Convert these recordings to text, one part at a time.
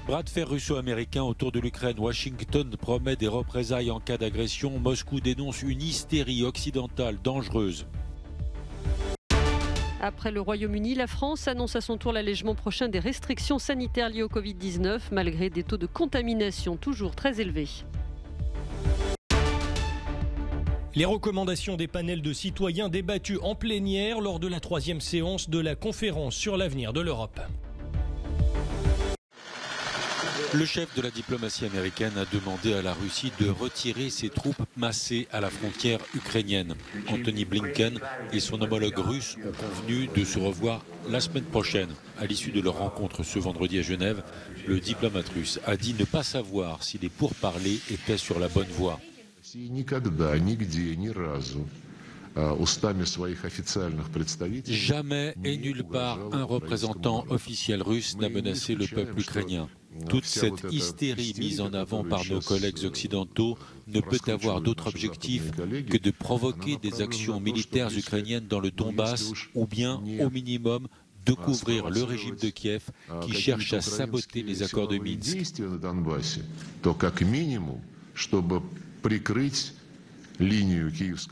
Bras de fer russo-américain autour de l'Ukraine. Washington promet des représailles en cas d'agression. Moscou dénonce une hystérie occidentale dangereuse. Après le Royaume-Uni, la France annonce à son tour l'allègement prochain des restrictions sanitaires liées au Covid-19, malgré des taux de contamination toujours très élevés. Les recommandations des panels de citoyens débattus en plénière lors de la 3e séance de la conférence sur l'avenir de l'Europe. Le chef de la diplomatie américaine a demandé à la Russie de retirer ses troupes massées à la frontière ukrainienne. Anthony Blinken et son homologue russe ont convenu de se revoir la semaine prochaine. À l'issue de leur rencontre ce vendredi à Genève, le diplomate russe a dit ne pas savoir si les pourparlers étaient sur la bonne voie. Jamais et nulle part un représentant officiel russe n'a menacé le peuple ukrainien. Toute cette hystérie mise en avant par nos collègues occidentaux ne peut avoir d'autre objectif que de provoquer des actions militaires ukrainiennes dans le Donbass ou bien, au minimum, de couvrir le régime de Kiev qui cherche à saboter les accords de Minsk.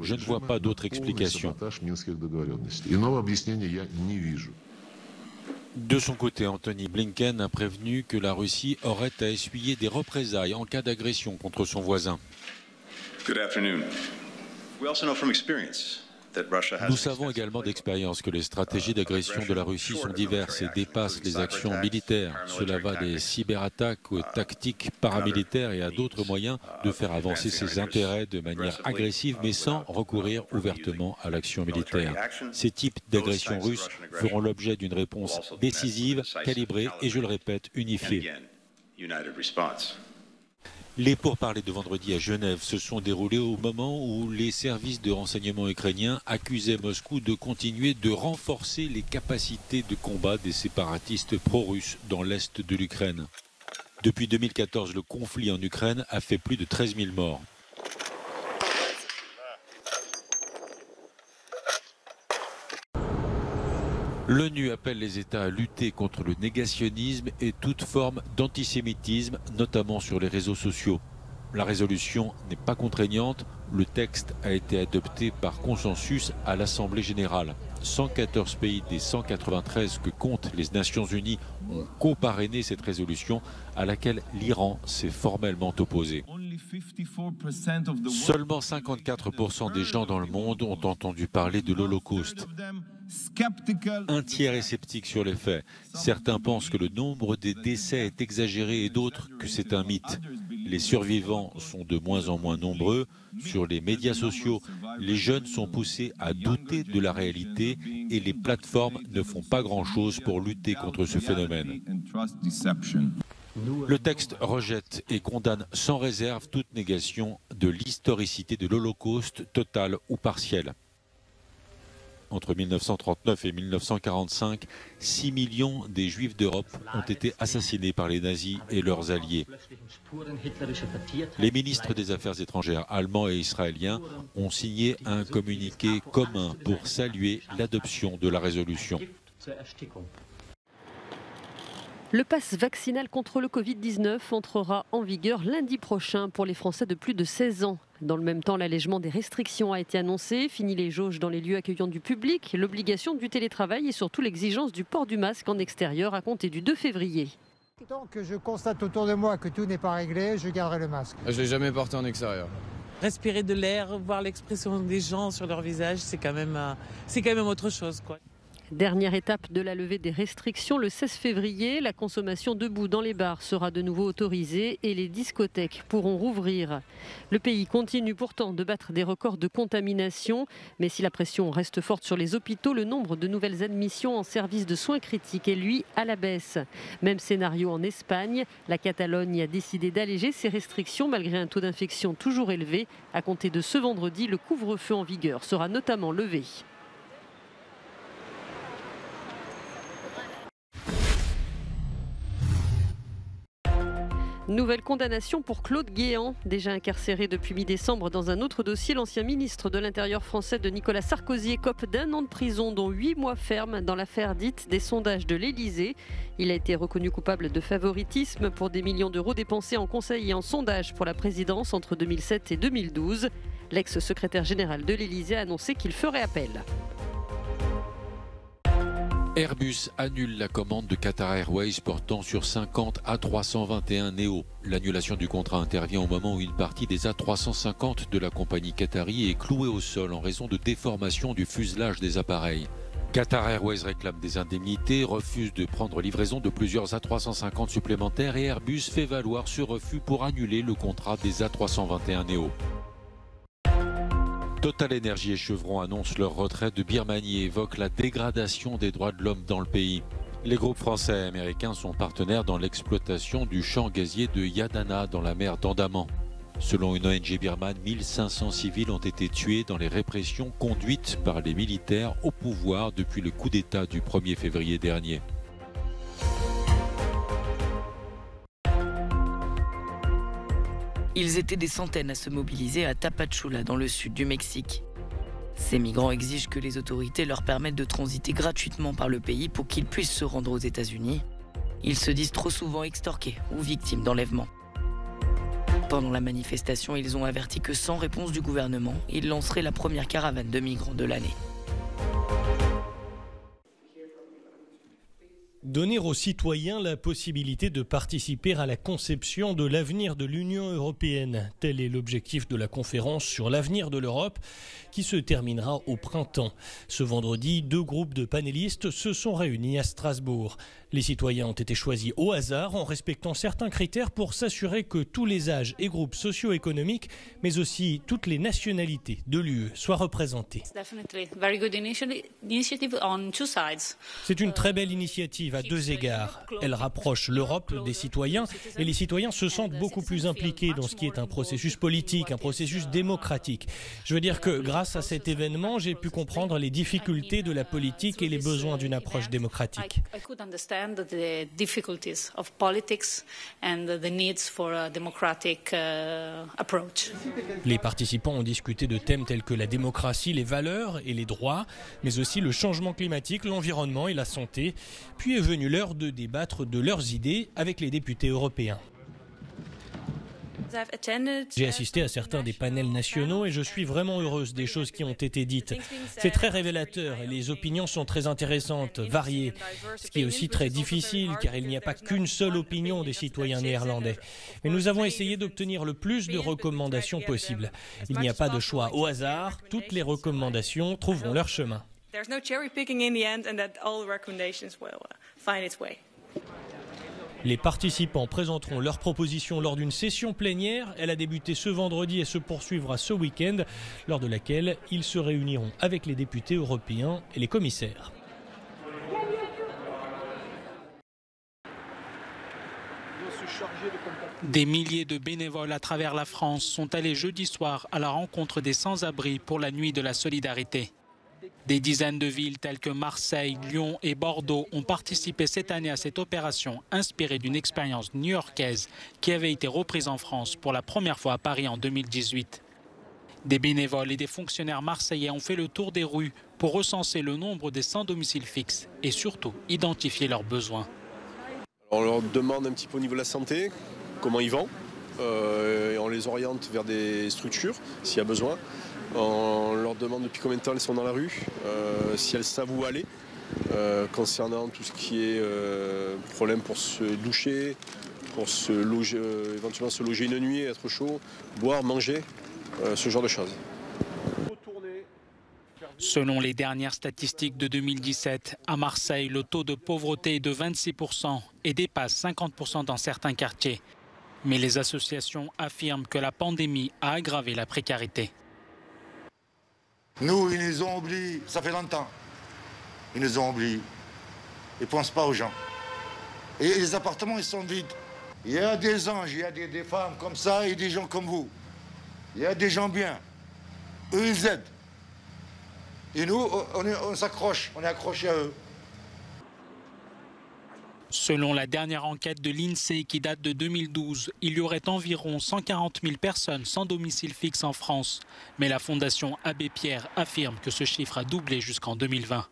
Je ne vois pas d'autre explication. De son côté, Anthony Blinken a prévenu que la Russie aurait à essuyer des représailles en cas d'agression contre son voisin. Nous savons également d'expérience que les stratégies d'agression de la Russie sont diverses et dépassent les actions militaires. Cela va des cyberattaques aux tactiques paramilitaires et à d'autres moyens de faire avancer ses intérêts de manière agressive mais sans recourir ouvertement à l'action militaire. Ces types d'agressions russes feront l'objet d'une réponse décisive, calibrée et, je le répète, unifiée. Les pourparlers de vendredi à Genève se sont déroulés au moment où les services de renseignement ukrainiens accusaient Moscou de continuer de renforcer les capacités de combat des séparatistes pro-russes dans l'est de l'Ukraine. Depuis 2014, le conflit en Ukraine a fait plus de 13 000 morts. L'ONU appelle les États à lutter contre le négationnisme et toute forme d'antisémitisme, notamment sur les réseaux sociaux. La résolution n'est pas contraignante, le texte a été adopté par consensus à l'Assemblée générale. 114 pays des 193 que comptent les Nations Unies ont coparrainé cette résolution à laquelle l'Iran s'est formellement opposé. Seulement 54% des gens dans le monde ont entendu parler de l'Holocauste. Un tiers est sceptique sur les faits. Certains pensent que le nombre des décès est exagéré et d'autres que c'est un mythe. Les survivants sont de moins en moins nombreux. Sur les médias sociaux, les jeunes sont poussés à douter de la réalité et les plateformes ne font pas grand-chose pour lutter contre ce phénomène. Le texte rejette et condamne sans réserve toute négation de l'historicité de l'Holocauste, totale ou partielle. Entre 1939 et 1945, 6 millions des Juifs d'Europe ont été assassinés par les nazis et leurs alliés. Les ministres des Affaires étrangères allemands et israéliens ont signé un communiqué commun pour saluer l'adoption de la résolution. Le pass vaccinal contre le Covid-19 entrera en vigueur lundi prochain pour les Français de plus de 16 ans. Dans le même temps, l'allègement des restrictions a été annoncé. Fini les jauges dans les lieux accueillant du public, l'obligation du télétravail et surtout l'exigence du port du masque en extérieur à compter du 2 février. Tant que je constate autour de moi que tout n'est pas réglé, je garderai le masque. Je ne l'ai jamais porté en extérieur. Respirer de l'air, voir l'expression des gens sur leur visage, c'est quand même autre chose, quoi. Dernière étape de la levée des restrictions, le 16 février, la consommation debout dans les bars sera de nouveau autorisée et les discothèques pourront rouvrir. Le pays continue pourtant de battre des records de contamination, mais si la pression reste forte sur les hôpitaux, le nombre de nouvelles admissions en service de soins critiques est lui à la baisse. Même scénario en Espagne, la Catalogne a décidé d'alléger ses restrictions malgré un taux d'infection toujours élevé. À compter de ce vendredi, le couvre-feu en vigueur sera notamment levé. Nouvelle condamnation pour Claude Guéant. Déjà incarcéré depuis mi-décembre dans un autre dossier, l'ancien ministre de l'Intérieur français de Nicolas Sarkozy écope d'1 an de prison, dont 8 mois ferme dans l'affaire dite des sondages de l'Élysée. Il a été reconnu coupable de favoritisme pour des millions d'euros dépensés en conseil et en sondage pour la présidence entre 2007 et 2012. L'ex-secrétaire général de l'Élysée a annoncé qu'il ferait appel. Airbus annule la commande de Qatar Airways portant sur 50 A321 Neo. L'annulation du contrat intervient au moment où une partie des A350 de la compagnie qatari est clouée au sol en raison de déformation du fuselage des appareils. Qatar Airways réclame des indemnités, refuse de prendre livraison de plusieurs A350 supplémentaires et Airbus fait valoir ce refus pour annuler le contrat des A321 Neo. Total Energy et Chevron annoncent leur retrait de Birmanie et évoquent la dégradation des droits de l'homme dans le pays. Les groupes français et américains sont partenaires dans l'exploitation du champ gazier de Yadana dans la mer d'Andaman. Selon une ONG birmane, 1500 civils ont été tués dans les répressions conduites par les militaires au pouvoir depuis le coup d'État du 1er février dernier. Ils étaient des centaines à se mobiliser à Tapachula, dans le sud du Mexique. Ces migrants exigent que les autorités leur permettent de transiter gratuitement par le pays pour qu'ils puissent se rendre aux États-Unis. Ils se disent trop souvent extorqués ou victimes d'enlèvements. Pendant la manifestation, ils ont averti que sans réponse du gouvernement, ils lanceraient la première caravane de migrants de l'année. Donner aux citoyens la possibilité de participer à la conception de l'avenir de l'Union européenne. Tel est l'objectif de la conférence sur l'avenir de l'Europe qui se terminera au printemps. Ce vendredi, 2 groupes de panélistes se sont réunis à Strasbourg. Les citoyens ont été choisis au hasard en respectant certains critères pour s'assurer que tous les âges et groupes socio-économiques, mais aussi toutes les nationalités de l'UE soient représentés. C'est une très belle initiative à 2 égards. Elle rapproche l'Europe des citoyens et les citoyens se sentent beaucoup plus impliqués dans ce qui est un processus politique, un processus démocratique. Je veux dire que grâce à cet événement, j'ai pu comprendre les difficultés de la politique et les besoins d'une approche démocratique. The difficulties of politics and the needs for a democratic approach. Les participants ont discuté de thèmes tels que la démocratie, les valeurs et les droits, mais aussi le changement climatique, l'environnement et la santé. Puis est venue l'heure de débattre de leurs idées avec les députés européens. J'ai assisté à certains des panels nationaux et je suis vraiment heureuse des choses qui ont été dites. C'est très révélateur et les opinions sont très intéressantes, variées. Ce qui est aussi très difficile car il n'y a pas qu'une seule opinion des citoyens néerlandais. Mais nous avons essayé d'obtenir le plus de recommandations possibles. Il n'y a pas de choix au hasard, toutes les recommandations trouveront leur chemin. Les participants présenteront leurs propositions lors d'une session plénière. Elle a débuté ce vendredi et se poursuivra ce week-end, lors de laquelle ils se réuniront avec les députés européens et les commissaires. Des milliers de bénévoles à travers la France sont allés jeudi soir à la rencontre des sans-abri pour la nuit de la solidarité. Des dizaines de villes telles que Marseille, Lyon et Bordeaux ont participé cette année à cette opération inspirée d'une expérience new-yorkaise qui avait été reprise en France pour la première fois à Paris en 2018. Des bénévoles et des fonctionnaires marseillais ont fait le tour des rues pour recenser le nombre des sans domicile fixe et surtout identifier leurs besoins. On leur demande un petit peu au niveau de la santé, comment ils vont, et on les oriente vers des structures s'il y a besoin. On leur demande depuis combien de temps elles sont dans la rue, si elles savent où aller, concernant tout ce qui est problème pour se doucher, pour se loger, éventuellement se loger une nuit, être chaud, boire, manger, ce genre de choses. Selon les dernières statistiques de 2017, à Marseille, le taux de pauvreté est de 26% et dépasse 50% dans certains quartiers. Mais les associations affirment que la pandémie a aggravé la précarité. Nous, ils nous ont oubliés, ça fait longtemps. Ils nous ont oubliés. Ils ne pensent pas aux gens. Et les appartements, ils sont vides. Il y a des anges, il y a des femmes comme ça et des gens comme vous. Il y a des gens bien. Eux, ils aident. Et nous, on s'accroche, on est accrochés à eux. Selon la dernière enquête de l'INSEE qui date de 2012, il y aurait environ 140 000 personnes sans domicile fixe en France. Mais la Fondation Abbé Pierre affirme que ce chiffre a doublé jusqu'en 2020.